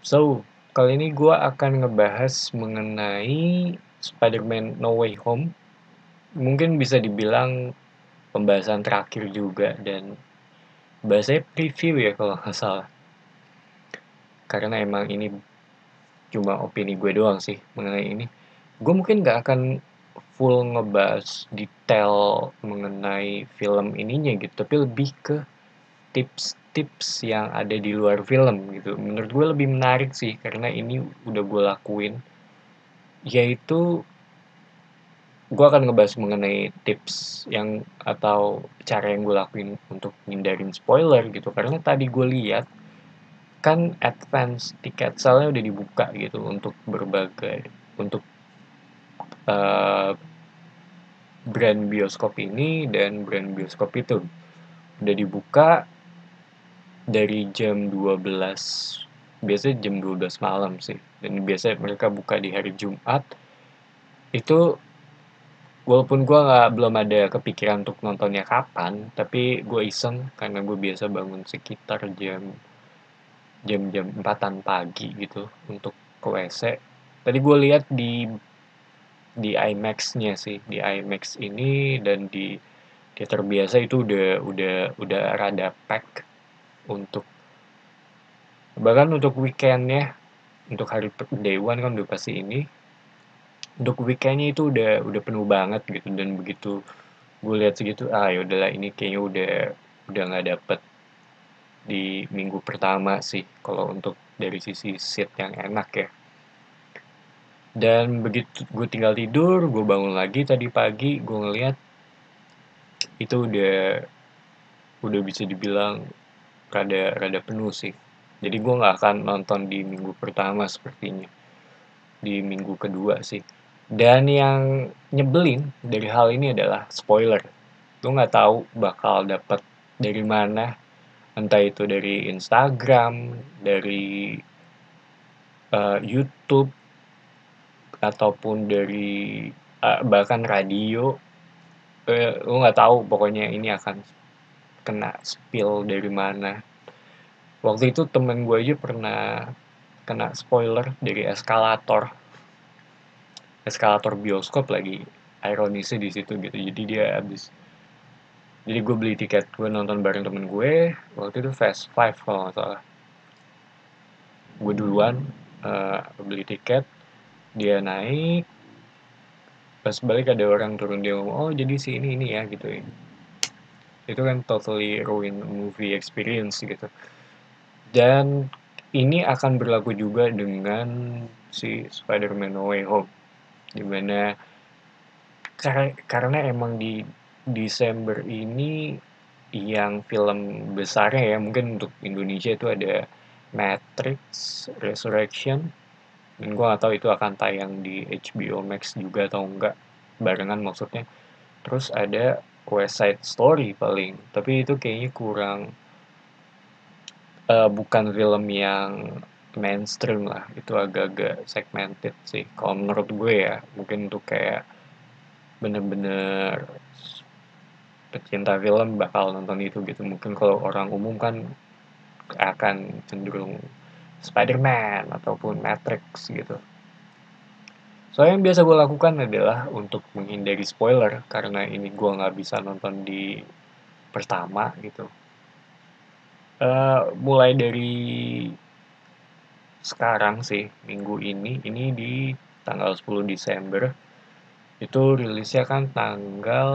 So, kali ini gue akan ngebahas mengenai Spider-Man No Way Home. Mungkin bisa dibilang pembahasan terakhir juga dan bahasanya preview ya kalau nggak salah. Karena emang ini cuma opini gue doang sih mengenai ini. Gue mungkin nggak akan full ngebahas detail mengenai film ininya gitu, tapi lebih ke tips-tips yang ada di luar film gitu. Menurut gue lebih menarik sih karena ini udah gue lakuin, yaitu gue akan ngebahas mengenai tips yang atau cara yang gue lakuin untuk hindarin spoiler gitu. Karena tadi gue lihat kan advance tiket sale udah dibuka gitu untuk berbagai untuk eh, brand bioskop ini dan brand bioskop itu udah dibuka dari jam 12, biasanya jam 12 malam sih, dan biasanya mereka buka di hari Jumat. Itu walaupun gue nggak belum ada kepikiran untuk nontonnya kapan, tapi gue iseng karena gue biasa bangun sekitar jam-jam 4-an pagi gitu untuk ke WC. Tadi gue lihat di IMAX-nya sih, di IMAX ini dan di teater biasa itu udah rada pack untuk bahkan untuk weekendnya, untuk hari day one kan udah pasti ini. Untuk weekendnya itu udah penuh banget gitu, dan begitu gue lihat segitu, ah ya udahlah, ini kayaknya udah nggak dapet di minggu pertama sih kalau untuk dari sisi seat yang enak ya. Dan begitu gue tinggal tidur, gue bangun lagi tadi pagi, gue ngeliat itu udah bisa dibilang rada rada penuh sih. Jadi gue nggak akan nonton di minggu pertama sepertinya, di minggu kedua sih. Dan yang nyebelin dari hal ini adalah spoiler. Lo nggak tahu bakal dapet dari mana, entah itu dari Instagram, dari YouTube, ataupun dari bahkan radio. Lo nggak tahu pokoknya ini akan kena spill dari mana. Waktu itu temen gue aja pernah kena spoiler dari eskalator bioskop lagi, ironisnya di situ gitu. Jadi gue beli tiket, gue nonton bareng temen gue waktu itu Fast Five kalau nggak salah. Gue duluan beli tiket, dia naik, pas balik ada orang turun, dia ngomong, oh jadi si ini ya gitu ya. Itu kan totally ruin movie experience gitu. Dan ini akan berlaku juga dengan si Spider-Man No Way Home, dimana karena emang di Desember ini yang film besarnya ya, mungkin untuk Indonesia itu ada Matrix Resurrection, dan gue gak tahu itu akan tayang di HBO Max juga atau enggak, barengan maksudnya. Terus ada West Side Story paling, tapi itu kayaknya kurang, bukan film yang mainstream lah, itu agak-agak segmented sih kalau menurut gue ya. Mungkin untuk kayak bener-bener pecinta film bakal nonton itu gitu. Mungkin kalau orang umum kan akan cenderung Spider-Man ataupun Matrix gitu. So yang biasa gue lakukan adalah untuk menghindari spoiler, karena ini gue nggak bisa nonton di pertama gitu. Mulai dari sekarang sih, minggu ini di tanggal 10 Desember, itu rilisnya kan tanggal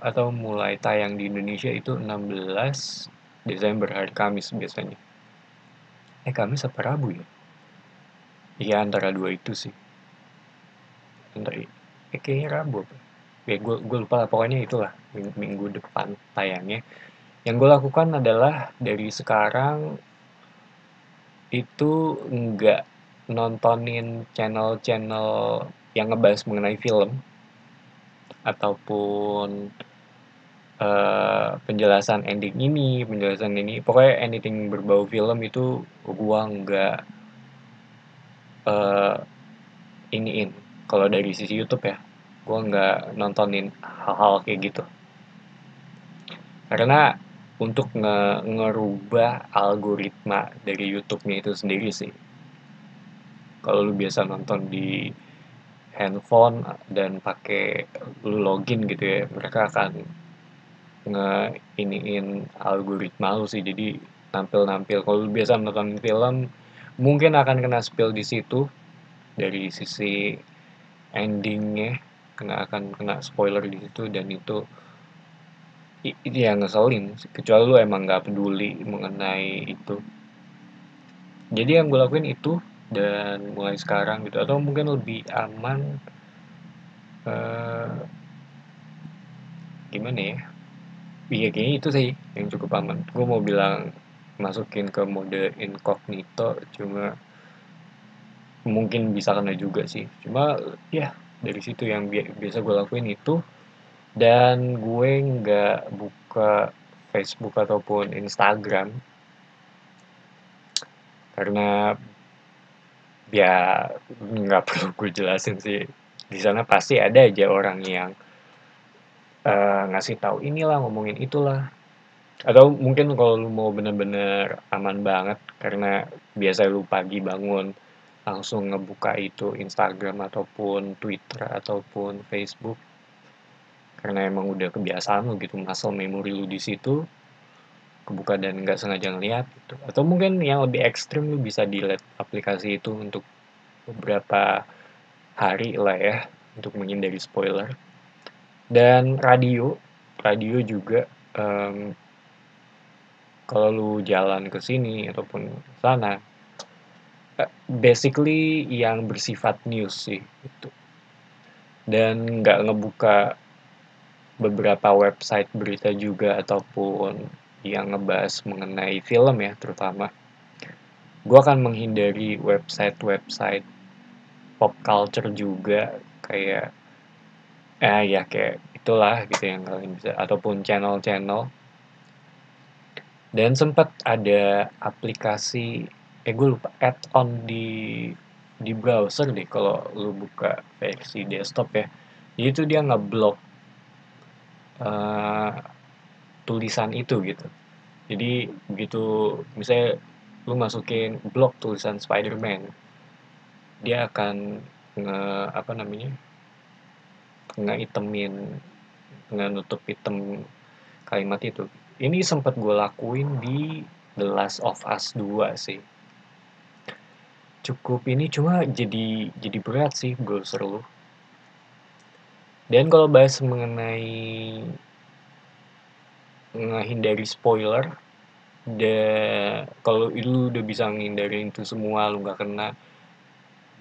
atau mulai tayang di Indonesia itu 16 Desember, hari Kamis biasanya. Kamis apa Rabu ya? Iya, antara dua itu sih. Antara, kayaknya Rabu apa? Ya, gue lupa lah, pokoknya itulah minggu depan tayangnya. Yang gue lakukan adalah dari sekarang itu nggak nontonin channel-channel yang ngebahas mengenai film, ataupun penjelasan ending ini, penjelasan ini, pokoknya anything berbau film itu gua nggak eh, iniin. Kalau dari sisi YouTube ya, gua nggak nontonin hal-hal kayak gitu. Karena untuk ngerubah algoritma dari YouTube-nya itu sendiri sih. Kalau lu biasa nonton di handphone dan pakai lu login gitu ya, mereka akan nge-iniin algoritma lu sih, jadi nampil-nampil. Kalau lu biasa nonton film, mungkin akan kena spill di situ dari sisi endingnya, akan kena spoiler di situ, dan itu itu yang ngeselin. Kecuali lu emang nggak peduli mengenai itu. Jadi yang gue lakuin itu, dan mulai sekarang gitu, atau mungkin lebih aman, eh gimana ya? Iya kayaknya itu sih yang cukup aman. Gue mau bilang masukin ke mode incognito, cuma mungkin bisa kena juga sih. Cuma ya dari situ yang biasa gue lakuin itu, dan gue nggak buka Facebook ataupun Instagram karena ya nggak perlu gue jelasin sih. Di sana pasti ada aja orang yang ngasih tahu inilah, ngomongin itulah. Atau mungkin kalau lu mau bener-bener aman banget karena biasa lu pagi bangun langsung ngebuka itu Instagram ataupun Twitter ataupun Facebook karena emang udah kebiasaan lu gitu, muscle memory lu di situ kebuka dan nggak sengaja ngeliat gitu. Atau mungkin yang lebih ekstrim lu bisa delete aplikasi itu untuk beberapa hari lah ya untuk menghindari spoiler. Dan radio juga, em, kalau lu jalan ke sini ataupun sana, basically yang bersifat news sih itu. Dan nggak ngebuka beberapa website berita juga ataupun yang ngebahas mengenai film ya terutama. Gue akan menghindari website-website pop culture juga kayak ya kayak itulah gitu yang kalian bisa, ataupun channel-channel. Dan sempat ada aplikasi, gue lupa, add-on di browser deh kalau lu buka versi desktop ya. Jadi itu dia ngeblok eh, tulisan itu gitu. Jadi begitu misalnya lu masukin blok tulisan Spider-Man, dia akan nge apa namanya? Ngeitemin, ngenutup item kalimat itu. Ini sempat gue lakuin di The Last of Us 2 sih. Cukup ini cuma jadi berat sih browser lu. Dan kalau bahas mengenai menghindari spoiler, kalau lu udah bisa ngindarin itu semua, lu nggak kena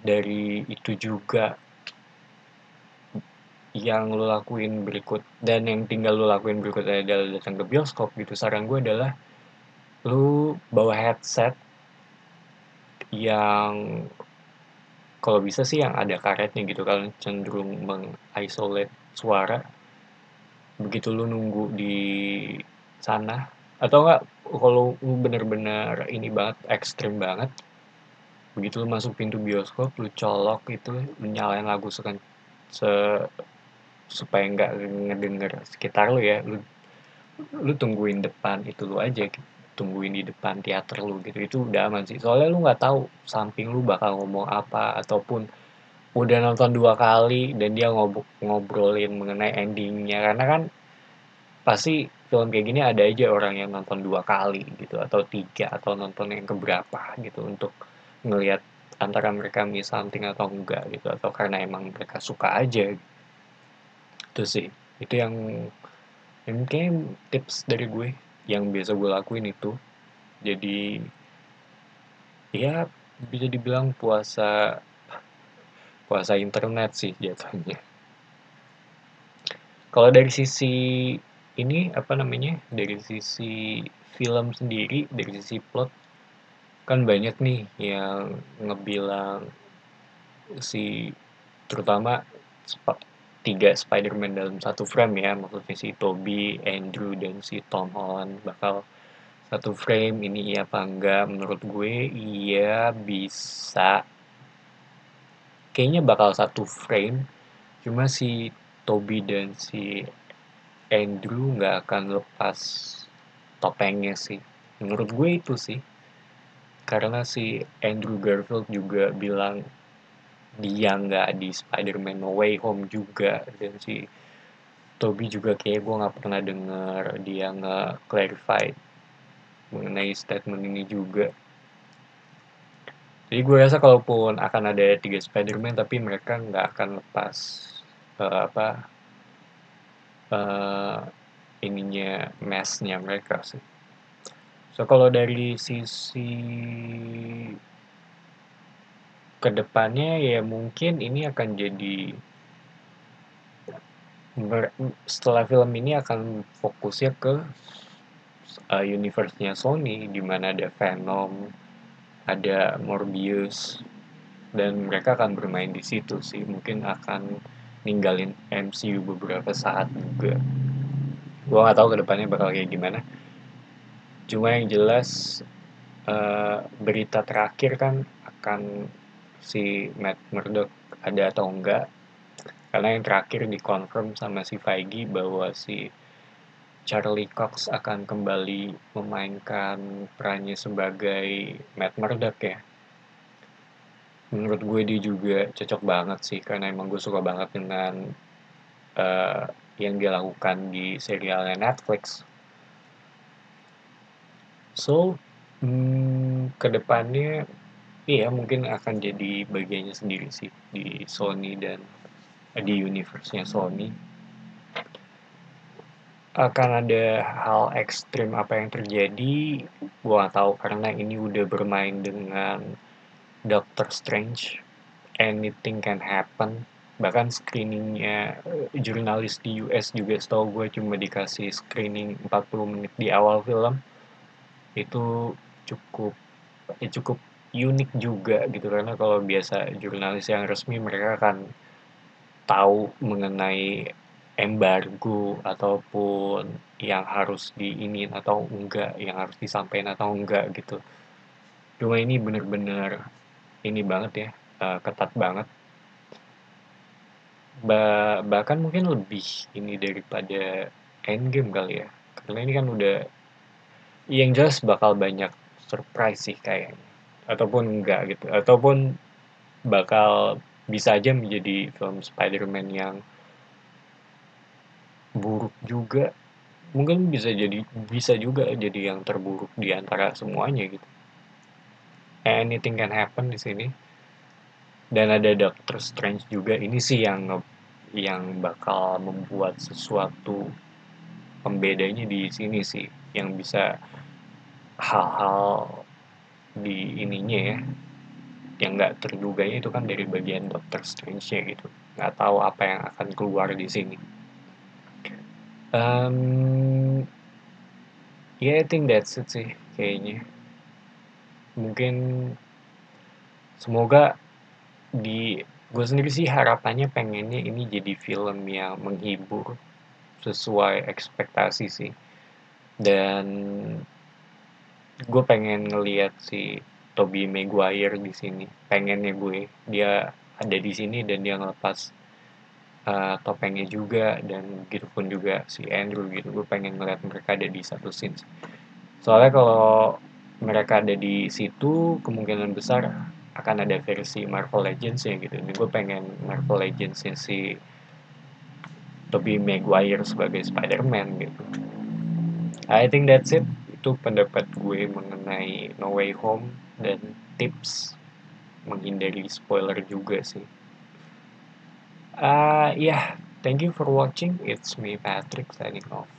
dari itu juga, yang lu lakuin berikut dan yang tinggal lu lakuin berikutnya adalah datang ke bioskop gitu. Saran gue adalah lu bawa headset yang kalau bisa sih yang ada karetnya gitu, kan cenderung mengisolate suara begitu lu nunggu di sana. Atau enggak, kalau lu bener-bener ini banget, ekstrim banget, begitu lu masuk pintu bioskop lu colok itu, lu nyalain lagu se supaya nggak ngedenger sekitar lu ya, lu tungguin depan itu lu aja gitu. Tungguin di depan teater lu gitu, itu udah aman sih, soalnya lu nggak tahu samping lu bakal ngomong apa, ataupun udah nonton 2 kali dan dia ngobrolin mengenai endingnya, karena kan pasti film kayak gini ada aja orang yang nonton 2 kali gitu, atau 3, atau nonton yang keberapa gitu untuk ngelihat antara mereka miss something atau enggak gitu, atau karena emang mereka suka aja. Itu sih, itu yang kayak tips dari gue yang biasa gue lakuin itu. Jadi ya bisa dibilang puasa puasa internet sih jatuhnya. Kalau dari sisi ini apa namanya, dari sisi film sendiri, dari sisi plot, kan banyak nih yang ngebilang si terutama 3 Spider-Man dalam satu frame ya, maksudnya si Tobey, Andrew, dan si Tom Holland bakal satu frame. Ini iya apa enggak? Menurut gue iya, bisa, kayaknya bakal satu frame, cuma si Tobey dan si Andrew nggak akan lepas topengnya sih. Menurut gue itu sih. karena si Andrew Garfield juga bilang dia nggak di Spider-Man No Way Home juga, dan si Toby juga kayak gue nggak pernah denger dia nge-clarify mengenai statement ini juga. Jadi gue rasa kalaupun akan ada 3 Spider-Man, tapi mereka nggak akan lepas apa uh, ininya mask-nya mereka sih. So kalau dari sisi kedepannya ya mungkin ini akan jadi setelah film ini akan fokusnya ke universe-nya Sony, di mana ada Venom, ada Morbius, dan mereka akan bermain di situ sih. Mungkin akan ninggalin MCU beberapa saat juga. Gua nggak tahu kedepannya bakal kayak gimana. Cuma yang jelas berita terakhir kan akan si Matt Murdock ada atau enggak. Karena yang terakhir dikonfirm sama si Feige bahwa si Charlie Cox akan kembali memainkan perannya sebagai Matt Murdock ya. Menurut gue dia juga cocok banget sih, karena emang gue suka banget dengan uh, yang dia lakukan di serialnya Netflix. So, kedepannya iya mungkin akan jadi bagiannya sendiri sih di Sony dan di universe-nya Sony. Akan ada hal ekstrim apa yang terjadi, gua nggak tahu karena ini udah bermain dengan Doctor Strange, anything can happen. Bahkan screeningnya jurnalis di US juga setahu gue cuma dikasih screening 40 menit di awal film. Itu cukup cukup unik juga gitu, karena kalau biasa jurnalis yang resmi mereka akan tahu mengenai embargo ataupun yang harus diinin atau enggak, yang harus disampaikan atau enggak gitu. Cuma ini bener-bener ini banget ya, ketat banget. Bahkan mungkin lebih ini daripada Endgame kali ya. Karena ini kan udah yang jelas bakal banyak surprise sih kayaknya. Ataupun enggak gitu. Ataupun bakal bisa aja menjadi film Spider-Man yang buruk juga. Mungkin bisa juga jadi yang terburuk di antara semuanya gitu. Anything can happen di sini. Dan ada Doctor Strange juga. Ini sih yang bakal membuat sesuatu pembedanya di sini sih, yang bisa hal-hal di ininya ya, yang nggak terduganya itu kan dari bagian Doctor Strange-nya gitu. Nggak tahu apa yang akan keluar di sini. Yeah, I think that's it sih kayaknya. Mungkin semoga gue sendiri sih harapannya pengennya ini jadi film yang menghibur sesuai ekspektasi sih. Dan gue pengen ngelihat si Tobey Maguire di sini. Pengennya gue dia ada di sini dan dia ngelepas topengnya juga, dan gitu pun juga si Andrew gitu. Gue pengen ngeliat mereka ada di satu scene. Soalnya kalau mereka ada di situ kemungkinan besar akan ada versi Marvel Legends ya gitu. Ini gue pengen Marvel Legends si Tobey Maguire sebagai Spider-Man gitu. I think that's it. Itu pendapat gue mengenai No Way Home dan tips menghindari spoiler juga sih. Yeah, thank you for watching. It's me Patrick signing off.